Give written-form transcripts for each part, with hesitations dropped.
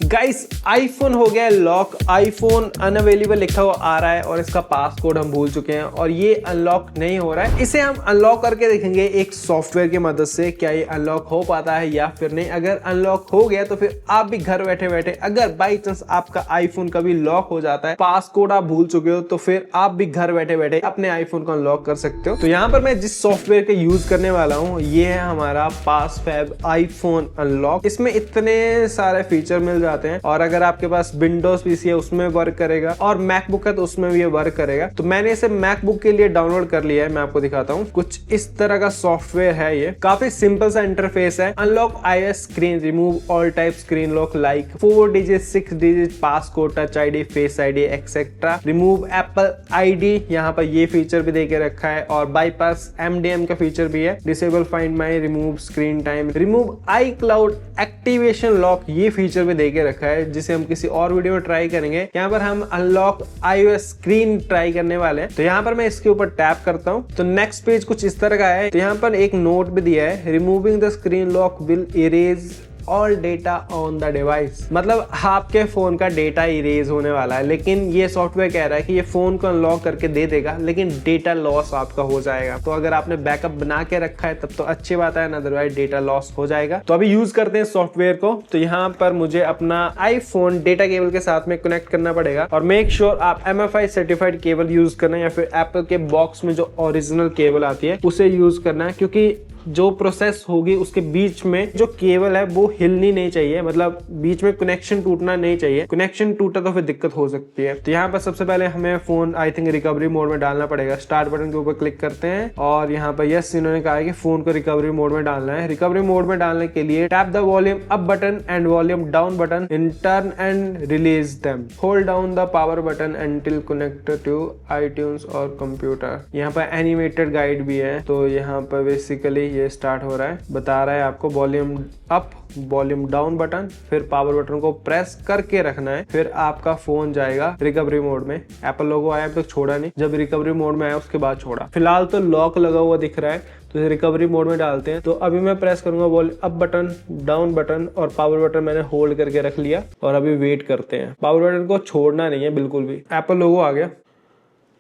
Guys iPhone हो गया lock, iPhone unavailable लिखा हुआ आ रहा है और इसका पासकोड हम भूल चुके हैं और ये अनलॉक नहीं हो रहा है। इसे हम अनलॉक करके देखेंगे एक सॉफ्टवेयर की मदद से, क्या ये अनलॉक हो पाता है या फिर नहीं। अगर अनलॉक हो गया तो फिर आप भी घर बैठे बैठे, अगर बाई चांस आपका आईफोन कभी लॉक हो जाता है, पासकोड आप भूल चुके हो, तो फिर आप भी घर बैठे बैठे अपने आईफोन को अनलॉक कर सकते हो। तो यहाँ पर मैं जिस सॉफ्टवेयर का यूज करने वाला हूँ ये है हमारा पासफैब आईफोन अनलॉक। इसमें इतने सारे फीचर मिल जाते हैं और अगर आपके पास विंडोज पीसी है उसमें वर्क करेगा और मैकबुक है तो उसमें भी ये वर्क करेगा। तो मैंने इसे मैकबुक के लिए डाउनलोड कर लिया है, मैं आपको दिखाता हूँ। कुछ इस तरह का सॉफ्टवेयर है, ये काफी सिंपल सा इंटरफेस है। Unlock iOS screen, remove all type screen lock like 4 digit 6 digit passcode, touch ID, face ID etcetera, remove Apple ID, यहाँ पर ये फीचर भी देके रखा है और बाईपास एमडीएम का फीचर भी है। Disable find my, remove screen time, remove I cloud activation lock, ये फीचर भी देके रखा है जिसे हम किसी और वीडियो में ट्राई करेंगे। यहाँ पर हम अनलॉक आईओएस स्क्रीन ट्राई करने वाले हैं। तो यहाँ पर मैं इसके ऊपर टैप करता हूँ तो नेक्स्ट पेज कुछ इस तरह का है। तो यहाँ पर एक नोट भी दिया है, removing the screen lock will erase all data on the device. मतलब आपके फोन का डेटा इरेज होने वाला है, लेकिन ये सॉफ्टवेयर कह रहा है कि ये फोन को अनलॉक करके दे देगा लेकिन डेटा लॉस आपका हो जाएगा। तो अगर आपने बैकअप बना के रखा है तब तो अच्छी बात है, अदरवाइज डेटा लॉस हो जाएगा। तो अभी यूज करते हैं सॉफ्टवेयर को। तो यहाँ पर मुझे अपना आईफोन डेटा केबल के साथ में कनेक्ट करना पड़ेगा और मेक श्योर आप MFI सर्टिफाइड केबल यूज करना है या फिर एप्पल के बॉक्स में जो ओरिजिनल केबल आती है उसे यूज करना है, क्योंकि जो प्रोसेस होगी उसके बीच में जो केबल है वो हिलनी नहीं चाहिए, मतलब बीच में कनेक्शन टूटना नहीं चाहिए। कनेक्शन टूटा तो फिर दिक्कत हो सकती है। तो यहाँ पर सबसे पहले हमें phone I think recovery mode में डालना पड़ेगा। स्टार्ट बटन के ऊपर क्लिक करते हैं और यहाँ पर यस इन्होंने कहा है कि फोन को रिकवरी मोड में डालना है। रिकवरी मोड में डालने के लिए tap the volume up button and volume down button in turn and release them, hold down the power button until connected to iTunes और कंप्यूटर। यहाँ पर एनिमेटेड गाइड भी है। तो यहाँ पर बेसिकली ये स्टार्ट हो रहा है, बता रहा है आपको volume up volume down button, फिर पावर बटन को प्रेस करके रखना है, फिर आपका फोन जाएगा रिकवरी मोड में। एप्पल लोगो आया तो छोड़ा नहीं, जब रिकवरी मोड में आया उसके बाद छोड़ा। फिलहाल तो लॉक लगा हुआ दिख रहा है तो रिकवरी मोड में डालते हैं। तो अभी मैं प्रेस करूंगा volume up button, down button और पावर बटन मैंने होल्ड करके रख लिया और अभी वेट करते हैं। पावर बटन को छोड़ना नहीं है बिल्कुल भी। एप्पल लोगो आ गया,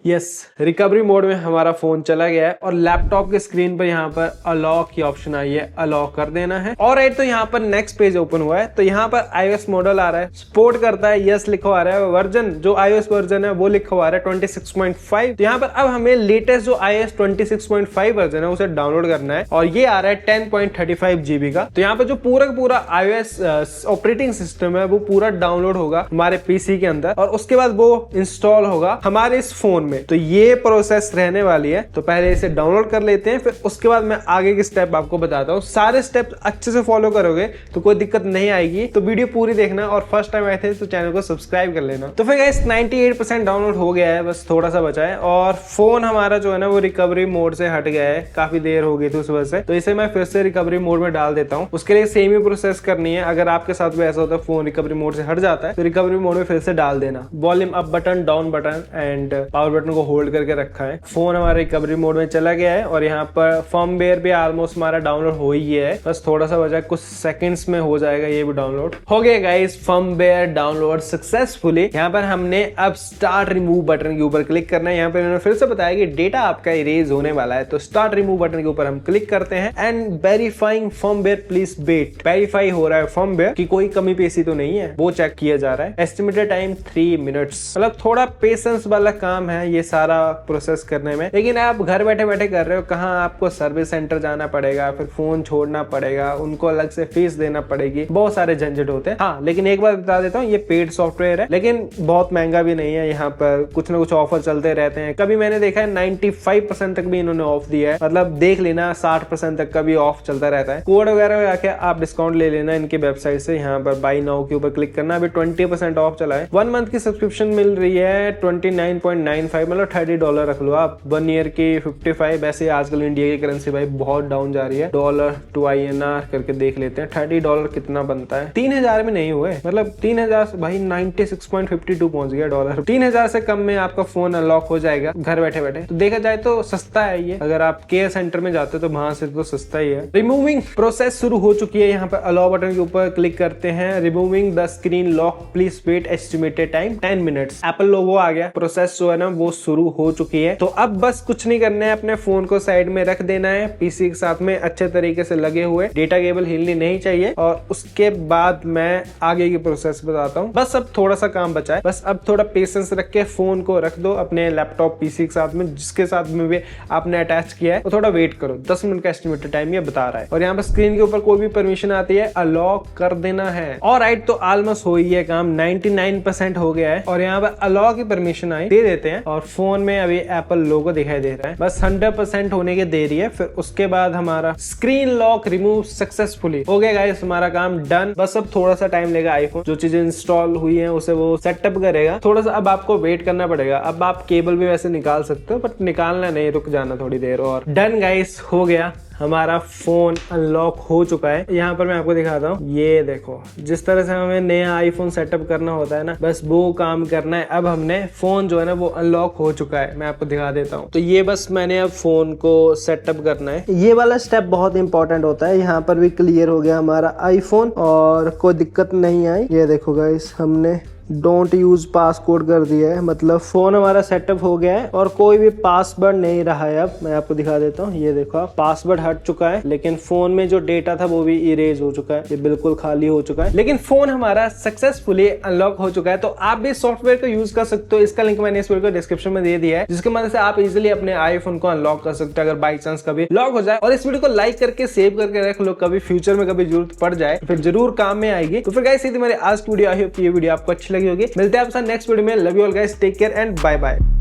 यस रिकवरी मोड में हमारा फोन चला गया है और लैपटॉप के स्क्रीन पर यहाँ पर अनलॉक की ऑप्शन आई है, अनलॉक कर देना है। और तो यहाँ पर नेक्स्ट पेज ओपन हुआ है। तो यहाँ पर iOS मॉडल आ रहा है, सपोर्ट करता है, यस लिखा हुआ आ रहा है। वर्जन जो iOS वर्जन है वो लिखा हुआ आ रहा है 26.5। तो यहाँ पर अब हमें लेटेस्ट जो iOS 26.5 वर्जन है उसे डाउनलोड करना है और ये आ रहा है 10.35 GB का। तो यहाँ पर जो पूरा iOS ऑपरेटिंग सिस्टम है वो पूरा डाउनलोड होगा हमारे पीसी के अंदर और उसके बाद वो इंस्टॉल होगा हमारे इस फोन में। तो ये प्रोसेस रहने वाली है। तो पहले इसे डाउनलोड कर लेते हैं, फिर उसके बाद मैं आगे के स्टेप आपको बताता हूँ। सारे स्टेप अच्छे से फॉलो करोगे तो कोई दिक्कत नहीं आएगी। तो वीडियो पूरी देखना और फर्स्ट टाइम आए थे तो चैनल को सब्सक्राइब कर लेना। तो फिर गाइस 98% डाउनलोड हो गया है, बस थोड़ा सा बचा है और फोन हमारा जो है ना वो रिकवरी मोड से हट गया है, काफी देर हो गई थी उस वजह से। तो इसे मैं फिर से रिकवरी मोड में डाल देता हूँ। उसके लिए सेम ही प्रोसेस करनी है। अगर आपके साथ भी ऐसा होता है फोन रिकवरी मोड से हट जाता है तो रिकवरी मोड में फिर से डाल देना। Volume up button, down button and power button को होल्ड करके रखा है। फोन हमारा रिकवरी मोड में चला गया है और यहाँ पर फर्मवेयर भी ऑलमोस्ट हमारा डाउनलोड हो ही है, बस थोड़ा सा बचा, कुछ सेकंड्स में हो जाएगा। ये भी डाउनलोड हो गया गाइस, फर्मवेयर डाउनलोड सक्सेसफुली। यहाँ पर हमने अब स्टार्ट रिमूव बटन के ऊपर क्लिक करना है। यहाँ पर इन्होंने फिर से बताया कि डेटा आपका इरेज होने वाला है। तो स्टार्ट रिमूव बटन के ऊपर हम क्लिक करते हैं and verifying firmware please wait. Verify हो रहा है फर्मवेयर कि कोई कमी पेशी तो नहीं है, वो चेक किया जा रहा है। एस्टिमेटेड टाइम 3 मिनट्स, मतलब थोड़ा पेशेंस वाला काम है ये सारा प्रोसेस करने में, लेकिन आप घर बैठे बैठे कर रहे हो। कहाँ आपको सर्विस सेंटर जाना पड़ेगा, फिर फोन छोड़ना पड़ेगा, उनको अलग से फीस देना पड़ेगी, बहुत सारे झंझट होते हैं। हाँ लेकिन एक बात बता देता हूँ, ये पेड सॉफ्टवेयर है लेकिन बहुत महंगा भी नहीं है। यहाँ पर कुछ ना कुछ ऑफर चलते रहते हैं। कभी मैंने देखा है 95% तक भी इन्होंने ऑफ दिया है, मतलब देख लेना 60% तक का भी ऑफ चलता रहता है। कोड वगैरह आके आप डिस्काउंट ले लेना इनकी वेबसाइट से। यहाँ पर बाय नाउ के ऊपर क्लिक करना, अभी 20% ऑफ चला है। 1 मंथ की सब्सक्रिप्शन मिल रही है 29.95 55 मतलब $30 रख लो आप, 1 ईयर की 55। वैसे आजकल इंडिया की करेंसी भाई बहुत डाउन जा रही है, डॉलर टू INR करके देख लेते हैं। $30 कितना बनता है? 3000 में नहीं हुए, मतलब 3000 भाई 96.52 पहुंच गया डॉलर। 3000 से कम में आपका फोन अनलॉक हो जाएगा घर बैठे बैठे। तो देखा जाए तो सस्ता है ये, अगर आप केयर सेंटर में जाते हो तो वहां से तो सस्ता ही है। रिमूविंग प्रोसेस शुरू हो चुकी है। यहाँ पे अलाउ बटन के ऊपर क्लिक करते हैं। Removing the screen lock, please wait estimated time 10 minutes. Apple logo आ गया, प्रोसेस जो है ना वो शुरू हो चुकी है। तो अब बस कुछ नहीं करना है, अपने फोन को साइड में रख देना है, पीसी के साथ में अच्छे तरीके से लगे हुए, डेटा केबल हिलनी नहीं चाहिए। और उसके बाद मैं आगे की प्रोसेस बताता हूँ। बस अब थोड़ा सा काम बचा है, बस अब थोड़ा पेशेंस रख के फोन को रख दो अपने लैपटॉप पीसी के साथ में, जिसके साथ में भी आपने अटैच किया है, और थोड़ा वेट करो। 10 मिनट का एस्टिमेटेड टाइम ये बता रहा है। और यहाँ पर स्क्रीन के ऊपर कोई भी परमिशन आती है, अनलॉक कर देना है। और राइट, तो ऑलमोस्ट हो ही है काम, 99% हो गया है। और यहाँ पर अलाउ की परमिशन आई, दे देते हैं। और फोन में अभी एप्पल लोगो दिखाई दे रहा है, बस 100% होने के देरी है। फिर उसके बाद हमारा स्क्रीन लॉक रिमूव सक्सेसफुली हो गया गाइस, हमारा काम डन। बस अब थोड़ा सा टाइम लेगा, आईफोन जो चीजें इंस्टॉल हुई है उसे वो सेटअप करेगा, थोड़ा सा अब आपको वेट करना पड़ेगा। अब आप केबल भी वैसे निकाल सकते हो, बट निकालना नहीं, रुक जाना थोड़ी देर। और डन गाइस, हो गया, हमारा फोन अनलॉक हो चुका है। यहाँ पर मैं आपको दिखाता हूँ, ये देखो, जिस तरह से हमें नया आईफोन सेटअप करना होता है ना, बस वो काम करना है। अब हमने फोन जो है ना वो अनलॉक हो चुका है, मैं आपको दिखा देता हूँ। तो ये बस मैंने अब फोन को सेटअप करना है, ये वाला स्टेप बहुत इंपॉर्टेंट होता है। यहाँ पर भी क्लियर हो गया हमारा आईफोन और कोई दिक्कत नहीं आई। ये देखो गाइस, हमने डोंट यूज पासकोड कर दिया है, मतलब फोन हमारा सेटअप हो गया है और कोई भी पासवर्ड नहीं रहा है। अब मैं आपको दिखा देता हूँ, ये देखो पासवर्ड हट चुका है, लेकिन फोन में जो डेटा था वो भी इरेज हो चुका है, ये बिल्कुल खाली हो चुका है। लेकिन फोन हमारा सक्सेसफुली अनलॉक हो चुका है। तो आप भी सॉफ्टवेयर को यूज कर सकते हो, इसका लिंक मैंने इस वीडियो को डिस्क्रिप्शन में दे दिया है, जिसकी मदद से आप इजिली अपने आईफोन को अनलॉक कर सकते हो, अगर बाई चांस कभी लॉक हो जाए। और इस वीडियो को लाइक करके सेव करके रख लो, कभी फ्यूचर में कभी जरूरत पड़ जाए फिर जरूर काम में आएगी। तो फिर गाइस, ये थी मेरी आज की वीडियो। आई होप ये वीडियो आपको अच्छी लगी होगी। मिलते हैं आपसे नेक्स्ट वीडियो में। Love you all guys, take care and bye bye.